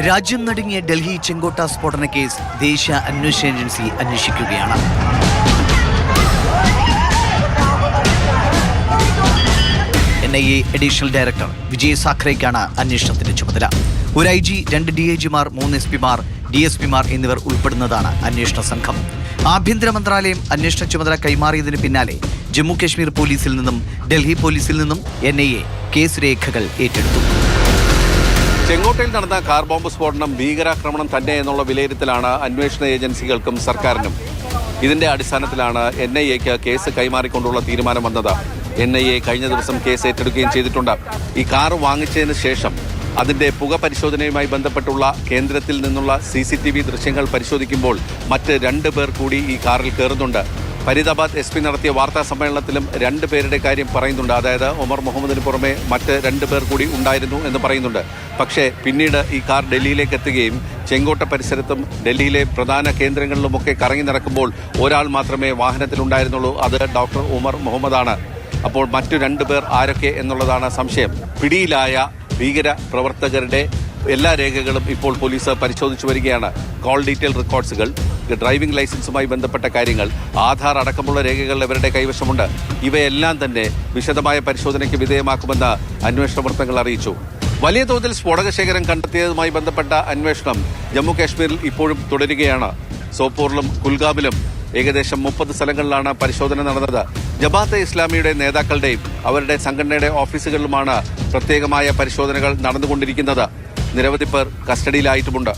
രാജ്യം നടുങ്ങിയ ഡൽഹി ചെങ്കോട്ട സ്ഫോടന കേസ് ദേശീയ അന്വേഷണ ഏജൻസി അന്വേഷിക്കുകയാണ്. NIA അഡീഷണൽ ഡയറക്ടർ വിജയ് സാഖറേക്കാണ് അന്വേഷണത്തിന്റെ ചുമതല. ഒരു IG, 2 DIGമാർ, 3 SPമാർ, DSPമാർ എന്നിവർ ഉൾപ്പെടുന്നതാണ് അന്വേഷണ സംഘം. ആഭ്യന്തര മന്ത്രാലയം അന്വേഷണ ചുമതല കൈമാറിയതിന് പിന്നാലെ ജമ്മു കശ്മീർ പോലീസിൽ നിന്നും ഡൽഹി പോലീസിൽ നിന്നും NIA കേസ് രേഖകൾ ഏറ്റെടുത്തു. ചെങ്കോട്ടയിൽ നടന്ന കാർ ബോംബ് സ്ഫോടനം ഭീകരാക്രമണം തന്നെ എന്നുള്ള വിലയിരുത്തലാണ് അന്വേഷണ ഏജൻസികൾക്കും സർക്കാരിനും. ഇതിന്റെ അടിസ്ഥാനത്തിലാണ് NIAക്ക് കേസ് കൈമാറിക്കൊണ്ടുള്ള തീരുമാനം വന്നത്. NIA കഴിഞ്ഞ ദിവസം കേസ് ഏറ്റെടുക്കുകയും ചെയ്തിട്ടുണ്ട്. ഈ കാർ വാങ്ങിച്ചതിന് ശേഷം അതിന്റെ പുക പരിശോധനയുമായി ബന്ധപ്പെട്ടുള്ള കേന്ദ്രത്തിൽ നിന്നുള്ള CCTV ദൃശ്യങ്ങൾ പരിശോധിക്കുമ്പോൾ മറ്റ് 2 പേർ കൂടി ഈ കാറിൽ കയറുന്നുണ്ട്. ഫരീദാബാദ് SP നടത്തിയ വാർത്താ സമ്മേളനത്തിലും 2 പേരുടെ കാര്യം പറയുന്നുണ്ട്. അതായത് ഉമർ മുഹമ്മദിന് പുറമെ മറ്റ് 2 പേർ കൂടി ഉണ്ടായിരുന്നു എന്ന് പറയുന്നുണ്ട്. പക്ഷേ പിന്നീട് ഈ കാർ ഡൽഹിയിലേക്ക് എത്തുകയും ചെങ്കോട്ട പരിസരത്തും ഡൽഹിയിലെ പ്രധാന കേന്ദ്രങ്ങളിലുമൊക്കെ കറങ്ങി നടക്കുമ്പോൾ ഒരാൾ മാത്രമേ വാഹനത്തിലുണ്ടായിരുന്നുള്ളൂ. അത് ഡോക്ടർ ഉമർ മുഹമ്മദാണ്. അപ്പോൾ മറ്റു 2 പേർ ആരൊക്കെ എന്നുള്ളതാണ് സംശയം. പിടിയിലായ ഭീകര പ്രവർത്തകരുടെ എല്ലാ രേഖകളും ഇപ്പോൾ പോലീസ് പരിശോധിച്ചു വരികയാണ്. കോൾ ഡീറ്റെയിൽ റെക്കോർഡ്സുകൾ, ഡ്രൈവിംഗ് ലൈസൻസുമായി ബന്ധപ്പെട്ട കാര്യങ്ങൾ, ആധാർ അടക്കമുള്ള രേഖകൾ ഇവരുടെ കൈവശമുണ്ട്. ഇവയെല്ലാം തന്നെ വിശദമായ പരിശോധനയ്ക്ക് വിധേയമാക്കുമെന്ന് അന്വേഷണ വൃത്തങ്ങൾ അറിയിച്ചു. വലിയ തോതിൽ സ്ഫോടക ശേഖരം കണ്ടെത്തിയതുമായി ബന്ധപ്പെട്ട അന്വേഷണം ജമ്മു കാശ്മീരിൽ ഇപ്പോഴും തുടരുകയാണ്. സോപ്പോറിലും കുൽഗാമിലും ഏകദേശം 30 സ്ഥലങ്ങളിലാണ് പരിശോധന നടന്നത്. ജമാഅത്തെ ഇസ്ലാമിയുടെ നേതാക്കളുടെയും അവരുടെ സംഘടനയുടെ ഓഫീസുകളിലുമാണ് പ്രത്യേകമായ പരിശോധനകൾ നടന്നുകൊണ്ടിരിക്കുന്നത്. നിരവധി പേർ കസ്റ്റഡിയിലായിട്ടുമുണ്ട്.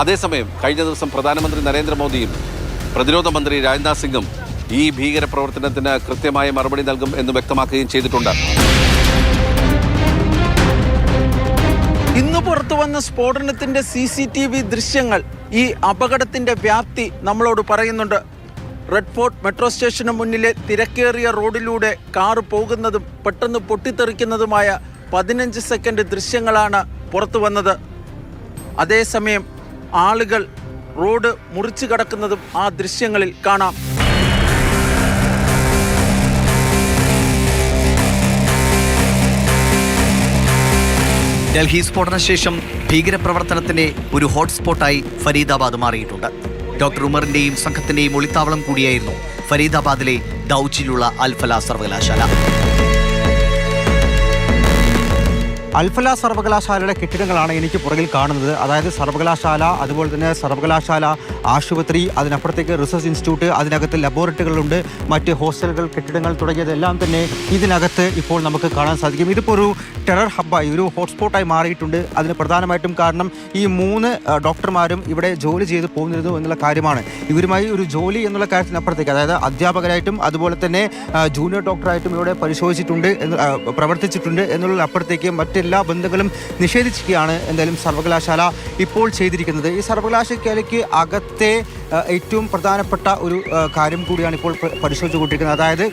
അതേസമയം കഴിഞ്ഞ ദിവസം പ്രധാനമന്ത്രി നരേന്ദ്രമോദിയും പ്രതിരോധ മന്ത്രി രാജ്നാഥ് സിംഗും ഈ ഭീകരപ്രവർത്തനത്തിന് കൃത്യമായ മറുപടി നൽകും എന്ന് വ്യക്തമാക്കുകയും ചെയ്തിട്ടുണ്ട്. ഇന്ന് പുറത്തു വന്ന സ്ഫോടനത്തിന്റെ CCTV ദൃശ്യങ്ങൾ ഈ അപകടത്തിന്റെ വ്യാപ്തി നമ്മളോട് പറയുന്നുണ്ട്. റെഡ് ഫോർട്ട് മെട്രോ സ്റ്റേഷന് മുന്നിലെ തിരക്കേറിയ റോഡിലൂടെ കാറ് പോകുന്നതും പെട്ടെന്ന് പൊട്ടിത്തെറിക്കുന്നതുമായ 15 സെക്കൻഡ് ദൃശ്യങ്ങളാണ് പുറത്തു വന്നത്. അതേസമയം ആളുകൾ റോഡ് മുറിച്ചു കടക്കുന്നതും ആ ദൃശ്യങ്ങളിൽ കാണാം. ഡൽഹി സ്ഫോടന ശേഷം ഭീകരപ്രവർത്തനത്തിന്റെ ഒരു ഹോട്ട്സ്പോട്ടായി ഫരീദാബാദ് മാറിയിട്ടുണ്ട്. ഡോക്ടർ ഉമറിന്റെയും സംഘത്തിന്റെയും ഒളിത്താവളം കൂടിയായിരുന്നു ഫരീദാബാദിലെ ദൗച്ചിലുള്ള അൽഫല സർവകലാശാല. അൽഫല സർവകലാശാലയുടെ കെട്ടിടങ്ങളാണ് എനിക്ക് പുറകിൽ കാണുന്നത്. അതായത് സർവകലാശാല, അതുപോലെ തന്നെ സർവകലാശാല ആശുപത്രി, അതിനപ്പുറത്തേക്ക് റിസർച്ച് ഇൻസ്റ്റിറ്റ്യൂട്ട്, അതിനകത്ത് ലബോറട്ടറികളുണ്ട്, മറ്റ് ഹോസ്റ്റലുകൾ, കെട്ടിടങ്ങൾ തുടങ്ങിയതെല്ലാം തന്നെ ഇതിനകത്ത് ഇപ്പോൾ നമുക്ക് കാണാൻ സാധിക്കും. ഇതിപ്പോൾ ഒരു ടെറർ ഹബ്ബായി, ഒരു ഹോട്ട്സ്പോട്ടായി മാറിയിട്ടുണ്ട്. അതിന് പ്രധാനമായിട്ടും കാരണം ഈ 3 ഡോക്ടർമാരും ഇവിടെ ജോലി ചെയ്ത് പോകുന്നിരുന്നു എന്നുള്ള കാര്യമാണ്. ഇവരുമായി ഒരു ജോലി എന്നുള്ള കാര്യത്തിനപ്പുറത്തേക്ക്, അതായത് അധ്യാപകരായിട്ടും അതുപോലെ തന്നെ ജൂനിയർ ഡോക്ടറായിട്ടും ഇവിടെ പരിശോധിച്ചിട്ടുണ്ട്, പ്രവർത്തിച്ചിട്ടുണ്ട് എന്നുള്ള അപ്പുറത്തേക്ക് മറ്റെല്ലാ ബന്ധങ്ങളും നിഷേധിക്കുകയാണ് എന്തായാലും സർവകലാശാല ഇപ്പോൾ ചെയ്തിരിക്കുന്നത്. ഈ സർവകലാശാലയ്ക്ക് അകത്തെ ഏറ്റവും പ്രധാനപ്പെട്ട ഒരു കാര്യം കൂടിയാണ് ഇപ്പോൾ പരിശോധിച്ചുകൊണ്ടിരിക്കുന്നത്. അതായത്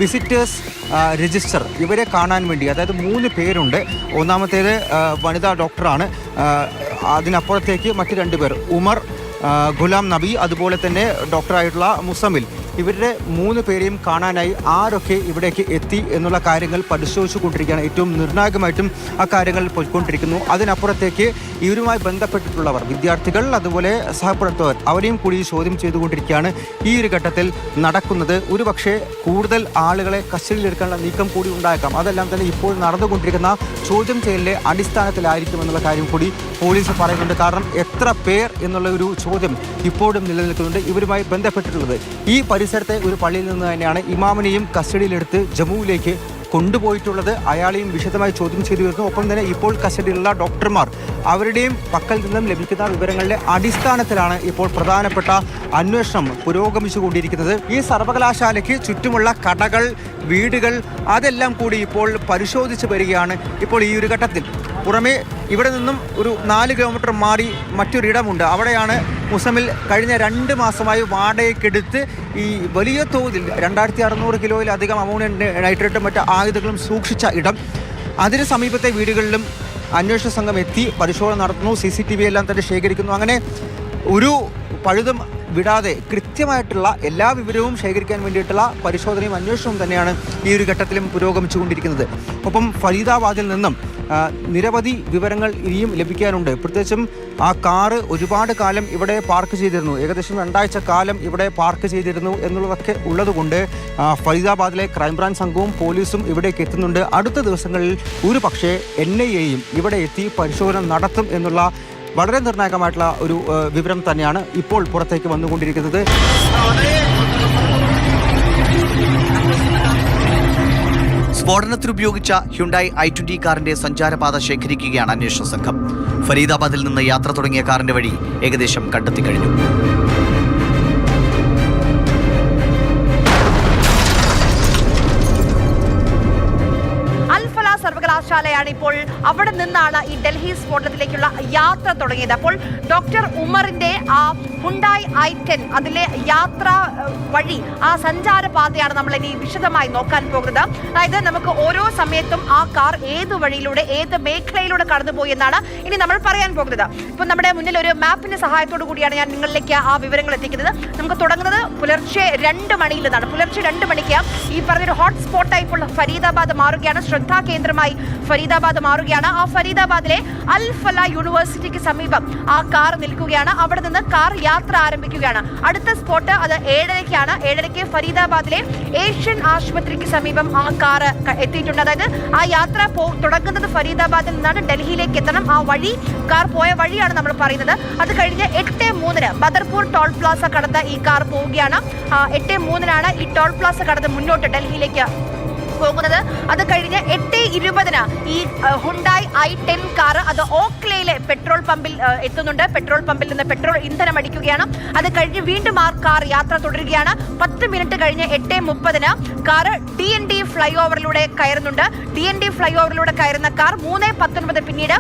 വിസിറ്റേഴ്സ് രജിസ്റ്റർ, ഇവരെ കാണാൻ വേണ്ടി, അതായത് 3 പേരുണ്ട്. ഒന്നാമത്തേത് വനിതാ ഡോക്ടറാണ്. അതിനപ്പുറത്തേക്ക് മറ്റ് 2 പേർ, ഉമർ, ഗുലാം നബി, അതുപോലെ തന്നെ ഡോക്ടറായിട്ടുള്ള മുസമിൽ. ഇവരുടെ 3 പേരെയും കാണാനായി ആരൊക്കെ ഇവിടേക്ക് എത്തി എന്നുള്ള കാര്യങ്ങൾ പരിശോധിച്ചു കൊണ്ടിരിക്കുകയാണ്. ഏറ്റവും നിർണായകമായിട്ടും ആ കാര്യങ്ങൾ പോയിക്കൊണ്ടിരിക്കുന്നു. അതിനപ്പുറത്തേക്ക് ഇവരുമായി ബന്ധപ്പെട്ടിട്ടുള്ളവർ, വിദ്യാർത്ഥികൾ, അതുപോലെ സഹപ്രവർത്തകർ, അവരെയും കൂടി ചോദ്യം ചെയ്തുകൊണ്ടിരിക്കുകയാണ് ഈ ഒരു ഘട്ടത്തിൽ നടക്കുന്നത്. ഒരു പക്ഷേ കൂടുതൽ ആളുകളെ കസ്റ്റഡിയിലെടുക്കാനുള്ള നീക്കം കൂടി ഉണ്ടായേക്കാം. അതെല്ലാം തന്നെ ഇപ്പോൾ നടന്നുകൊണ്ടിരിക്കുന്ന ചോദ്യം ചെയ്യലിൻ്റെ അടിസ്ഥാനത്തിലായിരിക്കും എന്നുള്ള കാര്യം കൂടി പോലീസ് പറയുന്നുണ്ട്. കാരണം എത്ര പേർ എന്നുള്ള ഒരു ചോദ്യം ഇപ്പോഴും നിലനിൽക്കുന്നുണ്ട് ഇവരുമായി ബന്ധപ്പെട്ടിട്ടുള്ളത്. ഈ പരിസരത്തെ ഒരു പള്ളിയിൽ നിന്ന് തന്നെയാണ് ഇമാമിനെയും കസ്റ്റഡിയിലെടുത്ത് ജമ്മുവിലേക്ക് കൊണ്ടുപോയിട്ടുള്ളത്. അയാളെയും വിശദമായി ചോദ്യം ചെയ്തു വരുന്നു. ഒപ്പം തന്നെ ഇപ്പോൾ കസ്റ്റഡിയിലുള്ള ഡോക്ടർമാർ, അവരുടെയും പക്കൽ നിന്നും ലഭിക്കുന്ന വിവരങ്ങളുടെ അടിസ്ഥാനത്തിലാണ് ഇപ്പോൾ പ്രധാനപ്പെട്ട അന്വേഷണം പുരോഗമിച്ചുകൊണ്ടിരിക്കുന്നത്. ഈ സർവകലാശാലയ്ക്ക് ചുറ്റുമുള്ള കടകൾ, വീടുകൾ, അതെല്ലാം കൂടി ഇപ്പോൾ പരിശോധിച്ച് വരികയാണ് ഇപ്പോൾ ഈ ഒരു ഘട്ടത്തിൽ. പുറമേ ഇവിടെ നിന്നും ഒരു 4 കിലോമീറ്റർ മാറി മറ്റൊരിടമുണ്ട്. അവിടെയാണ് മുസമിൽ കഴിഞ്ഞ 2 മാസമായി വാടകയ്ക്കെടുത്ത് ഈ വലിയ തോതിൽ 2600 കിലോയിലധികം അമോണിയം നൈട്രേറ്റും മറ്റ് ആയുധങ്ങളും സൂക്ഷിച്ച ഇടം. അതിന് സമീപത്തെ വീടുകളിലും അന്വേഷണ സംഘം എത്തി പരിശോധന നടത്തുന്നു. CCTV എല്ലാം തന്നെ ശേഖരിക്കുന്നു. അങ്ങനെ ഒരു പഴുതും വിടാതെ കൃത്യമായിട്ടുള്ള എല്ലാ വിവരവും ശേഖരിക്കാൻ വേണ്ടിയിട്ടുള്ള പരിശോധനയും അന്വേഷണവും തന്നെയാണ് ഈ ഒരു ഘട്ടത്തിലും പുരോഗമിച്ചുകൊണ്ടിരിക്കുന്നത്. ഒപ്പം ഫരീദാബാദിൽ നിന്നും നിരവധി വിവരങ്ങൾ ഇനിയും ലഭിക്കാനുണ്ട്. പ്രത്യേകിച്ചും ആ കാറ് ഒരുപാട് കാലം ഇവിടെ പാർക്ക് ചെയ്തിരുന്നു, ഏകദേശം 2 ആഴ്ച കാലം ഇവിടെ പാർക്ക് ചെയ്തിരുന്നു എന്നുള്ളതൊക്കെ ഉള്ളതുകൊണ്ട് ഫരീദാബാദിലെ ക്രൈംബ്രാഞ്ച് സംഘവും പോലീസും ഇവിടേക്ക് എത്തുന്നുണ്ട്. അടുത്ത ദിവസങ്ങളിൽ ഒരു പക്ഷേ NIAയും ഇവിടെ എത്തി പരിശോധന നടത്തും എന്നുള്ള വളരെ നിർണായകമായിട്ടുള്ള ഒരു വിവരം തന്നെയാണ് ഇപ്പോൾ പുറത്തേക്ക് വന്നുകൊണ്ടിരിക്കുന്നത്. സ്ഫോടനത്തിനുപയോഗിച്ച ഹ്യുണ്ടായി i20 കാറിന്റെ സഞ്ചാരപാത ശേഖരിക്കുകയാണ് അന്വേഷണ സംഘം. ഫരീദാബാദിൽ നിന്ന് യാത്ര തുടങ്ങിയ കാറിന്റെ വഴി ഏകദേശം കണ്ടെത്തിക്കഴിഞ്ഞു. സർവകലാശാലയാണ് ഇപ്പോൾ അവിടെ നിന്നാണ് ഈ ഡൽഹി സ്ഫോടനത്തിലേക്കുള്ള യാത്ര തുടങ്ങിയത്. അപ്പോൾ ഡോക്ടർ ഉമറിന്റെ ആ ഹുണ്ടായി i10 അതിലെ യാത്ര വഴി ആ സഞ്ചാരപാതയാണ് നമ്മൾ ഇനി വിശദമായി നോക്കാൻ പോകുന്നത്. അതായത് നമുക്ക് ഓരോ സമയത്തും ആ കാർ ഏത് വഴിയിലൂടെ ഏത് മേഖലയിലൂടെ കടന്നുപോയി എന്നാണ് ഇനി നമ്മൾ പറയാൻ പോകുന്നത്. ഇപ്പൊ നമ്മുടെ മുന്നിൽ ഒരു മാപ്പിന്റെ സഹായത്തോടു കൂടിയാണ് ഞാൻ നിങ്ങളിലേക്ക് ആ വിവരങ്ങൾ എത്തിക്കുന്നത്. നമുക്ക് തുടങ്ങുന്നത് പുലർച്ചെ 2 മണിയിൽ നിന്നാണ്. പുലർച്ചെ 2 മണിക്ക് ഈ പറഞ്ഞൊരു ഹോട്ട്സ്പോട്ടായി ഇപ്പോൾ ഫരീദാബാദ് മാറുകയാണ്, ശ്രദ്ധാ കേന്ദ്രമായി ഫരീദാബാദ് മാറുകയാണ്. ആ ഫരീദാബാദിലെ അൽഫല യൂണിവേഴ്സിറ്റിക്ക് സമീപം ആ കാർ നിൽക്കുകയാണ്. അവിടെ നിന്ന് കാർ യാത്ര ആരംഭിക്കുകയാണ്. അടുത്ത സ്പോട്ട് അത് 7:30-ക്കാണ്. 7:30-ക്ക് ഫരീദാബാദിലെ ഏഷ്യൻ ആശുപത്രിക്ക് സമീപം ആ കാർ എത്തിയിട്ടുണ്ട്. അതായത് ആ യാത്ര തുടങ്ങുന്നത് ഫരീദാബാദിൽ നിന്നാണ്, ഡൽഹിയിലേക്ക് എത്തണം. ആ വഴി കാർ പോയ വഴിയാണ് നമ്മൾ പറയുന്നത്. അത് കഴിഞ്ഞ് 8:03 ബദർപൂർ ടോൾ പ്ലാസ കടന്ന് ഈ കാർ പോവുകയാണ്. 8:03 ഈ ടോൾ പ്ലാസ കടന്ന് മുന്നോട്ട് ഡൽഹിയിലേക്ക് പോകുന്നത്. അത് കഴിഞ്ഞ് 8:20 ഈ ഹുണ്ടായി i10 കാർ അത് ഓക്ലയിലെ പെട്രോൾ പമ്പിൽ എത്തുന്നുണ്ട്. പെട്രോൾ പമ്പിൽ നിന്ന് പെട്രോൾ ഇന്ധനം അടിക്കുകയാണ്. അത് കഴിഞ്ഞ് വീണ്ടും ആ കാർ യാത്ര തുടരുകയാണ്. 10 മിനിറ്റ് കഴിഞ്ഞ് 8:30 കാർ DND ഫ്ലൈ ഓവറിലൂടെ കയറുന്നുണ്ട്. DND ഫ്ലൈ ഓവറിലൂടെ കയറുന്ന കാർ 3:19 പിന്നീട്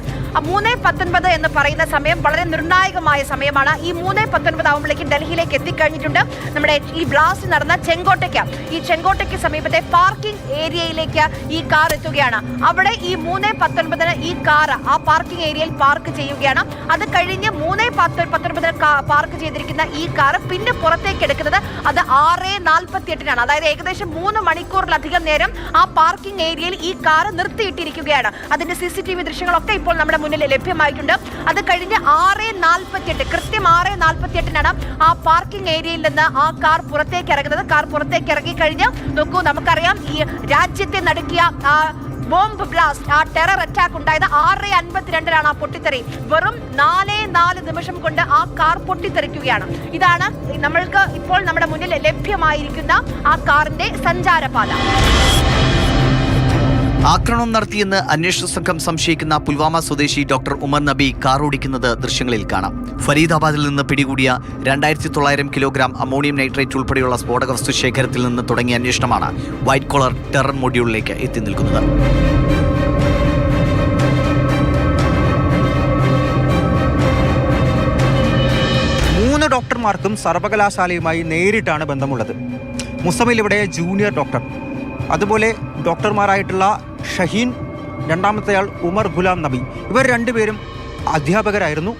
3:19 എന്ന് പറയുന്ന സമയം വളരെ നിർണായകമായ സമയമാണ്. ഈ 3:19 ആകുമ്പോഴേക്കും ഡൽഹിയിലേക്ക് എത്തിക്കഴിഞ്ഞിട്ടുണ്ട്. നമ്മുടെ ഈ ബ്ലാസ്റ്റ് നടന്ന ചെങ്കോട്ടയ്ക്ക് സമീപത്തെ പാർക്കിംഗ് ഏരിയയിലേക്ക് ഈ കാർ എത്തുകയാണ്. അവിടെ ഈ 3:19 ഈ കാർ ആ പാർക്കിംഗ് ഏരിയയിൽ പാർക്ക് ചെയ്യുകയാണ്. അത് കഴിഞ്ഞ് 3:19 പാർക്ക് ചെയ്തിരിക്കുന്ന ഈ കാർ പിന്നെ പുറത്തേക്ക് എടുക്കുന്നത് അത് 6:48-നാണ്. അതായത് ഏകദേശം 3 മണിക്കൂറിലധികം നേരം ആ പാർക്കിംഗ് ഏരിയയിൽ ഈ കാർ നിർത്തിയിട്ടിരിക്കുകയാണ്. അതിന്റെ CCTV ദൃശ്യങ്ങളൊക്കെ ഇപ്പോൾ നമ്മുടെ മുന്നിൽ ലഭ്യമായിട്ടുണ്ട്. അത് കഴിഞ്ഞ് 6:48 കൃത്യം 6:48-നാണ് ആ പാർക്കിംഗ് ഏരിയയിൽ നിന്ന് ആ കാർ പുറത്തേക്ക് ഇറങ്ങുന്നത്. കാർ പുറത്തേക്ക് ഇറങ്ങി കഴിഞ്ഞ് നോക്കൂ, നമുക്കറിയാം ഈ രാജ്യത്തെ നടുക്കിയ ബോംബ് ബ്ലാസ്റ്റ്, ആ ടെറർ അറ്റാക്ക് ഉണ്ടായത് 6:52-നാണ് ആ പൊട്ടിത്തെറി. വെറും 4 നിമിഷം കൊണ്ട് ആ കാർ പൊട്ടിത്തെറിക്കുകയാണ്. ഇതാണ് നമ്മൾക്ക് ഇപ്പോൾ നമ്മുടെ മുന്നിൽ ലഭ്യമായിരിക്കുന്ന ആ കാറിന്റെ സഞ്ചാരപാത. ആക്രമണം നടത്തിയെന്ന് അന്വേഷണ സംഘം സംശയിക്കുന്ന പുൽവാമ സ്വദേശി ഡോക്ടർ ഉമർ നബി കാർ ഓടിക്കുന്നത് ദൃശ്യങ്ങളിൽ കാണാം. ഫരീദാബാദിൽ നിന്ന് പിടികൂടിയ 2900 കിലോഗ്രാം അമോണിയം നൈട്രേറ്റ് ഉൾപ്പെടെയുള്ള സ്ഫോടക വസ്തു ശേഖരത്തിൽ നിന്ന് തുടങ്ങിയ അന്വേഷണമാണ് വൈറ്റ് കോളർ ടെറർ മൊഡ്യൂളിലേക്ക് എത്തി നിൽക്കുന്നത്. ഡോക്ടർമാർക്കും സർവകലാശാലയുമായി നേരിട്ടാണ് ബന്ധമുള്ളത്. മുസമിൽ ഇവിടെ ജൂനിയർ ഡോക്ടർ, അതുപോലെ ഡോക്ടർമാരായിട്ടുള്ള ഷഹീൻ, രണ്ടാമത്തെയാൾ ഉമർ ഗുലാം നബി, ഇവർ രണ്ടുപേരും അധ്യാപകരായിരുന്നു.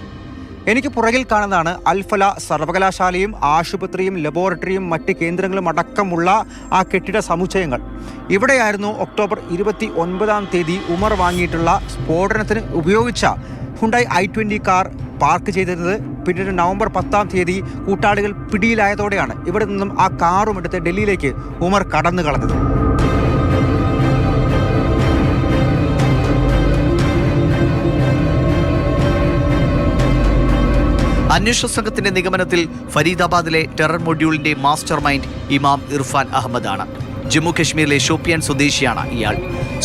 എനിക്ക് പുറകിൽ കാണുന്നതാണ് അൽഫല സർവകലാശാലയും ആശുപത്രിയും ലബോറട്ടറിയും മറ്റ് കേന്ദ്രങ്ങളും അടക്കമുള്ള ആ കെട്ടിട സമുച്ചയങ്ങൾ. ഇവിടെയായിരുന്നു ഒക്ടോബർ 29 ഉമർ വാങ്ങിയിട്ടുള്ള സ്ഫോടനത്തിന് ഉപയോഗിച്ച ഹുണ്ടായി i20 കാർ പാർക്ക് ചെയ്തിരുന്നത്. പിന്നീട് നവംബർ 10 കൂട്ടാളികൾ പിടിയിലായതോടെയാണ് ഇവിടെ നിന്നും ആ കാറും എടുത്ത് ഡൽഹിയിലേക്ക് ഉമർ കടന്നു കളഞ്ഞത്. അന്വേഷണ സംഘത്തിന്റെ നിഗമനത്തിൽ ഫരീദാബാദിലെ ടെറർ മൊഡ്യൂളിന്റെ മാസ്റ്റർ മൈൻഡ് ഇമാം ഇർഫാൻ അഹമ്മദാണ്. ജമ്മു കശ്മീരിലെ ഷോപ്പിയാൻ സ്വദേശിയാണ് ഇയാൾ.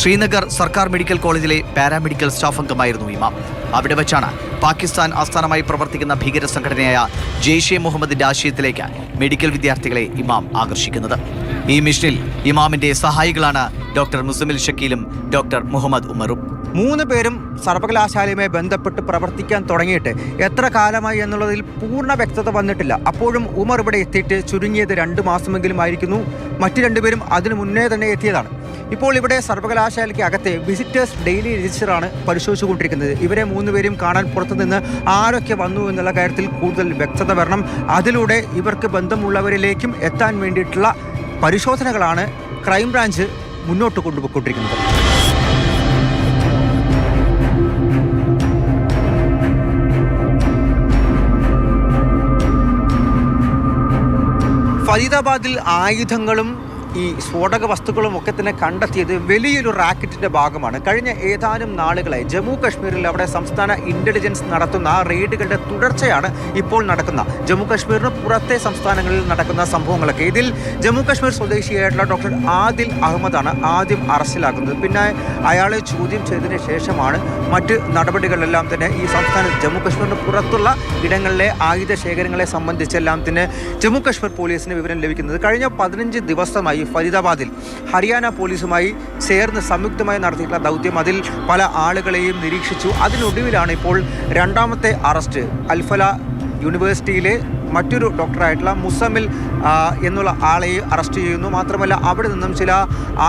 ശ്രീനഗർ സർക്കാർ മെഡിക്കൽ കോളേജിലെ പാരാമെഡിക്കൽ സ്റ്റാഫ് അംഗമായിരുന്നു ഇമാം. അവിടെ വെച്ചാണ് പാകിസ്ഥാൻ ആസ്ഥാനമായി പ്രവർത്തിക്കുന്ന ഭീകര സംഘടനയായ ജെയ്ഷെ മുഹമ്മദിന്റെ ആശയത്തിലേക്ക് മെഡിക്കൽ വിദ്യാർത്ഥികളെ ഇമാം ആകർഷിക്കുന്നത്. ഈ മിഷനിൽ ഇമാമിന്റെ സഹായികളാണ് ഡോക്ടർ മുസമിൽ ഷക്കീലും ഡോക്ടർ മുഹമ്മദ് ഉമറും. 3 പേരും സർവകലാശാലയുമായി ബന്ധപ്പെട്ട് പ്രവർത്തിക്കാൻ തുടങ്ങിയിട്ട് എത്ര കാലമായി എന്നുള്ളതിൽ പൂർണ്ണ വ്യക്തത വന്നിട്ടില്ല. അപ്പോഴും ഉമർ ഇവിടെ എത്തിയിട്ട് ചുരുങ്ങിയത് 2 മാസമെങ്കിലും ആയിരിക്കുന്നു. മറ്റു 2 പേരും അതിനു മുന്നേ തന്നെ എത്തിയതാണ്. ഇപ്പോൾ ഇവിടെ സർവകലാശാലയ്ക്ക് അകത്തെ വിസിറ്റേഴ്സ് ഡെയിലി രജിസ്റ്ററാണ് പരിശോധിച്ചുകൊണ്ടിരിക്കുന്നത്. ഇവരെ 3 പേരും കാണാൻ പുറത്തുനിന്ന് ആരൊക്കെ വന്നു എന്നുള്ള കാര്യത്തിൽ കൂടുതൽ വ്യക്തത വരണം. അതിലൂടെ ഇവർക്ക് ബന്ധമുള്ളവരിലേക്കും എത്താൻ വേണ്ടിയിട്ടുള്ള പരിശോധനകളാണ് ക്രൈംബ്രാഞ്ച് മുന്നോട്ട് കൊണ്ടുപോയിക്കൊണ്ടിരിക്കുന്നത്. ഫരീദാബാദിൽ ആയുധങ്ങളും ഈ സ്ഫോടക വസ്തുക്കളും ഒക്കെ തന്നെ കണ്ടെത്തിയത് വലിയൊരു റാക്കറ്റിന്റെ ഭാഗമാണ്. കഴിഞ്ഞ ഏതാനും നാളുകളായി ജമ്മു കാശ്മീരിൽ അവിടെ സംസ്ഥാന ഇന്റലിജൻസ് നടത്തുന്ന റെയ്ഡുകളുടെ തുടർച്ചയാണ് ഇപ്പോൾ നടക്കുന്ന ജമ്മു കാശ്മീരിന് പുറത്തെ സംസ്ഥാനങ്ങളിൽ നടക്കുന്ന സംഭവങ്ങളൊക്കെ. ഇതിൽ ജമ്മു കാശ്മീർ സ്വദേശിയായിട്ടുള്ള ഡോക്ടർ ആദിൽ അഹമ്മദാണ് ആദ്യം അറസ്റ്റിലാക്കുന്നത്. പിന്നെ അയാളെ ചോദ്യം ചെയ്തതിന് ശേഷമാണ് മറ്റ് നടപടികളെല്ലാം തന്നെ ഈ സംസ്ഥാനത്ത് ജമ്മു കാശ്മീരിന് പുറത്തുള്ള ഇടങ്ങളിലെ ആയുധ ശേഖരങ്ങളെ സംബന്ധിച്ചെല്ലാം തന്നെ ജമ്മു കാശ്മീർ പോലീസിന് വിവരം ലഭിക്കുന്നത്. കഴിഞ്ഞ 15 ദിവസമായി ഫരീദാബാദിൽ ഹരിയാന പോലീസുമായി ചേർന്ന് സംയുക്തമായി നടത്തിയിട്ടുള്ള ദൗത്യം അതിൽ പല ആളുകളെയും നിരീക്ഷിച്ചു. അതിനൊടുവിലാണ് ഇപ്പോൾ രണ്ടാമത്തെ അറസ്റ്റ്. അൽഫല യൂണിവേഴ്സിറ്റിയിലെ മറ്റൊരു ഡോക്ടറായിട്ടുള്ള മുസമിൽ എന്നുള്ള ആളെ അറസ്റ്റ് ചെയ്യുന്നു. മാത്രമല്ല അവിടെ നിന്നും ചില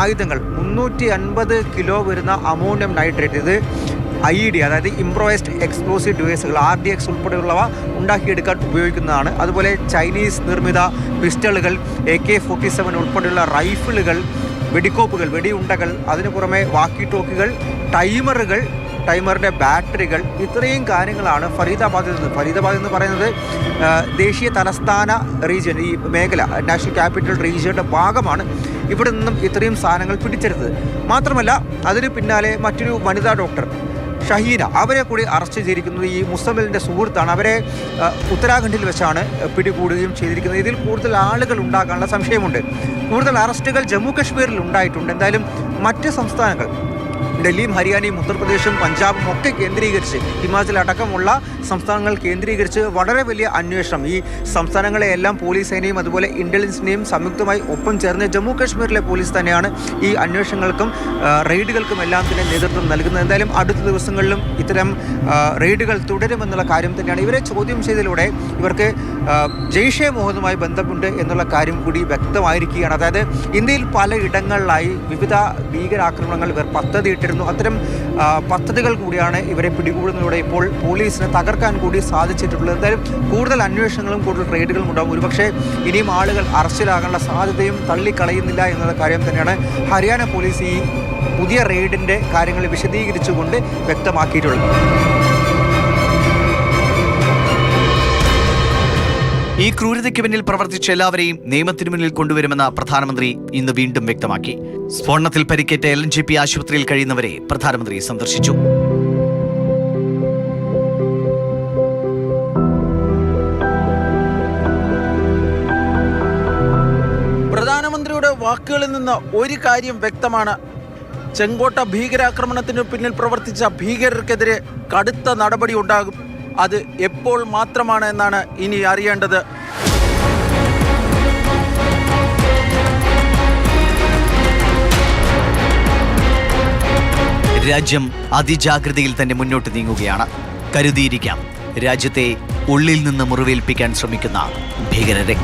ആയുധങ്ങൾ 350 കിലോ വരുന്ന അമോണിയം നൈട്രേറ്റ്, ഇത് IED അതായത് ഇംപ്രൊവൈസ്ഡ് എക്സ്പ്ലോസീവ് ഡിവൈസുകൾ RDX ഉൾപ്പെടെയുള്ളവ ഉണ്ടാക്കിയെടുക്കാൻ ഉപയോഗിക്കുന്നതാണ്. അതുപോലെ ചൈനീസ് നിർമ്മിത പിസ്റ്റളുകൾ, AK-47 ഉൾപ്പെടെയുള്ള റൈഫിളുകൾ, വെടിക്കോപ്പുകൾ, വെടിയുണ്ടകൾ, അതിനു പുറമെ വാക്കി ടോക്കികൾ, ടൈമറിൻ്റെ ബാറ്ററികൾ, ഇത്രയും കാര്യങ്ങളാണ് ഫരീദാബാദിൽ നിന്ന്. ഫരീദാബാദ് എന്ന് പറയുന്നത് ദേശീയ തലസ്ഥാന റീജിയൻ, ഈ മേഖല നാഷണൽ ക്യാപിറ്റൽ റീജിയൻ്റെ ഭാഗമാണ്. ഇവിടെ നിന്നും ഇത്രയും സാധനങ്ങൾ പിടിച്ചെടുത്തത്. മാത്രമല്ല അതിന് പിന്നാലെ മറ്റൊരു വനിതാ ഡോക്ടർ ഷഹീന, അവരെ കൂടി അറസ്റ്റ് ചെയ്തിരിക്കുന്നത് ഈ മുസമിലിൻ്റെ സുഹൃത്താണ്. അവരെ ഉത്തരാഖണ്ഡിൽ വെച്ചാണ് പിടികൂടുകയും ചെയ്തിരിക്കുന്നത്. ഇതിൽ കൂടുതൽ ആളുകൾ ഉണ്ടാകാനുള്ള സംശയമുണ്ട്. കൂടുതൽ അറസ്റ്റുകൾ ജമ്മു കാശ്മീരിൽ ഉണ്ടായിട്ടുണ്ട്. എന്തായാലും മറ്റ് സംസ്ഥാനങ്ങൾ ഡൽഹിയും ഹരിയാനയും ഉത്തർപ്രദേശും പഞ്ചാബും ഒക്കെ കേന്ദ്രീകരിച്ച്, ഹിമാചൽ അടക്കമുള്ള സംസ്ഥാനങ്ങൾ കേന്ദ്രീകരിച്ച് വളരെ വലിയ അന്വേഷണം, ഈ സംസ്ഥാനങ്ങളെയെല്ലാം പോലീസ് സേനയും അതുപോലെ ഇൻ്റലിജൻസിനെയും സംയുക്തമായി ഒപ്പം ചേർന്ന് ജമ്മു കാശ്മീരിലെ പോലീസ് തന്നെയാണ് ഈ അന്വേഷണങ്ങൾക്കും റെയ്ഡുകൾക്കും എല്ലാം തന്നെ നേതൃത്വം നൽകുന്നത്. എന്തായാലും അടുത്ത ദിവസങ്ങളിലും ഇത്തരം റെയ്ഡുകൾ തുടരുമെന്നുള്ള കാര്യം തന്നെയാണ്. ഇവരെ ചോദ്യം ചെയ്തതിലൂടെ ഇവർക്ക് ജെയ്ഷെ മുഹമ്മദുമായി ബന്ധമുണ്ട് എന്നുള്ള കാര്യം കൂടി വ്യക്തമായിരിക്കുകയാണ്. അതായത് ഇന്ത്യയിൽ പലയിടങ്ങളിലായി വിവിധ ഭീകരാക്രമണങ്ങൾ ഇവർ പദ്ധതിയിട്ടിരുന്നു. അത്തരം പദ്ധതികൾ കൂടിയാണ് ഇവരെ പിടികൂടുന്നതിലൂടെ ഇപ്പോൾ പോലീസിന് തകർക്കാൻ കൂടി സാധിച്ചിട്ടുള്ളത്. എന്തായാലും കൂടുതൽ അന്വേഷണങ്ങളും കൂടുതൽ റെയ്ഡുകളും ഉണ്ടാകും. ഒരുപക്ഷെ ഇനിയും ആളുകൾ അറസ്റ്റിലാകാനുള്ള സാധ്യതയും തള്ളിക്കളയുന്നില്ല എന്നുള്ള കാര്യം തന്നെയാണ് ഹരിയാന പോലീസ് ഈ പുതിയ റെയ്ഡിൻ്റെ കാര്യങ്ങൾ വിശദീകരിച്ചുകൊണ്ട് വ്യക്തമാക്കിയിട്ടുള്ളത്. ഈ ക്രൂരതയ്ക്ക് പിന്നിൽ പ്രവർത്തിച്ച എല്ലാവരെയും നിയമത്തിന് മുന്നിൽ കൊണ്ടുവരുമെന്ന് പ്രധാനമന്ത്രി ഇന്ന് വീണ്ടും വ്യക്തമാക്കി. സ്ഫോടനത്തിൽ പരിക്കേറ്റ LNGP ആശുപത്രിയിൽ കഴിയുന്നവരെ പ്രധാനമന്ത്രി സന്ദർശിച്ചു. പ്രധാനമന്ത്രിയുടെ വാക്കുകളിൽ നിന്ന് ഒരു കാര്യം വ്യക്തമാണ്. ചെങ്കോട്ട ഭീകരാക്രമണത്തിന് പിന്നിൽ പ്രവർത്തിച്ച ഭീകരർക്കെതിരെ കടുത്ത നടപടി ഉണ്ടാകും. അത് എപ്പോൾ മാത്രമാണ് എന്നാണ് ഇനി അറിയേണ്ടത്. രാജ്യം അതിജാഗ്രതയിൽ തന്നെ മുന്നോട്ട് നീങ്ങുകയാണ്. കരുതിയിരിക്കാം രാജ്യത്തെ ഉള്ളിൽ നിന്ന് മുറിവേൽപ്പിക്കാൻ ശ്രമിക്കുന്ന ഭീകരരെ.